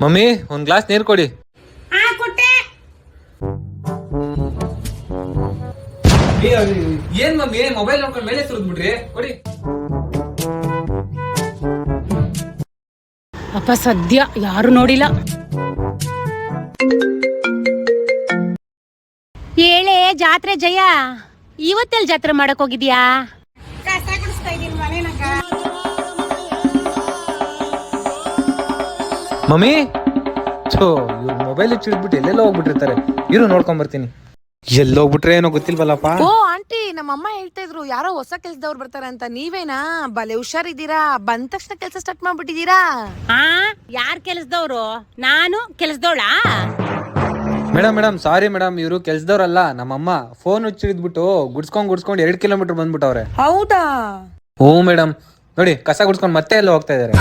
Mummy ಒಂದ್ glass ನೀರ್ ಕೊಡಿ. ಏನ್ ಮಮ್ಮಿ ಮೊಬೈಲ್ ನೋಡ್ಕೊಂಡು ಮೇಲೆ ಸುರಿದ್ಬಿಟ್ರಿ, ಕೊಡಿ. ಅಪ್ಪ ಸದ್ಯ ಯಾರು ನೋಡಿಲ್ಲ. ಹೇಳೇ ಜಾತ್ರೆ ಜಯ, ಇವತ್ತೆಲ್ ಜಾತ್ರೆ ಮಾಡಕ್ ಹೋಗಿದ್ಯಾ? ಮಮ್ಮಿ ಇವ್ರು ಮೊಬೈಲ್ ಹಿಡಿದ್ಬಿಟ್ಟು ಎಲ್ಲೆಲ್ಲ ಹೋಗ್ಬಿಟ್ಟಿರ್ತಾರೆ. ಇರು ನೋಡ್ಕೊಂಡ್ ಬರ್ತೀನಿ. ಎಲ್ಲಿ ಹೋಗ್ಬಿಟ್ರೆ ಏನೋ ಗೊತ್ತಿಲ್ವಲ್ಲಪ್ಪ. ಓ ಆಂಟಿ, ನಮ್ಮಮ್ಮ ಹೇಳ್ತಾ ಇದ್ರು ಯಾರೋ ಹೊಸ ಕೆಲ್ಸದವ್ರು ಬರ್ತಾರೆ ಅಂತ. ನೀವೇನಾ? ಬಲೆ ಹುಷಾರಿದ್ದೀರಾ? ಬಂದ ತಕ್ಷಣ ಕೆಲ್ಸ ಸ್ಟಾರ್ಟ್ ಮಾಡ್ಬಿಟ್ಟಿದೀರಾ? ಯಾರ್ ಕೆಲ್ಸದವ್ರು? ನಾನು ಕೆಲ್ಸದವಳಾ? ಮೇಡಮ್ ಸಾರಿ ಮೇಡಮ್, ಇವರು ಕೆಲ್ಸದವ್ರಲ್ಲ. ನಮ್ಮಮ್ಮ ಫೋನ್ ಹಿಡಿದ್ಬಿಟ್ಟು ಗುಡ್ಸ್ಕೊಂಡ್ 2 ಕಿಲೋಮೀಟರ್ ಬಂದ್ಬಿಟ್ಟವ್ರೆ. ಹೌದಾ? ಹ್ಞೂ ಮೇಡಮ್, ನೋಡಿ ಕಸ ಗುಡ್ಸ್ಕೊಂಡ್ ಮತ್ತೆ ಎಲ್ಲ ಹೋಗ್ತಾ ಇದಾರೆ.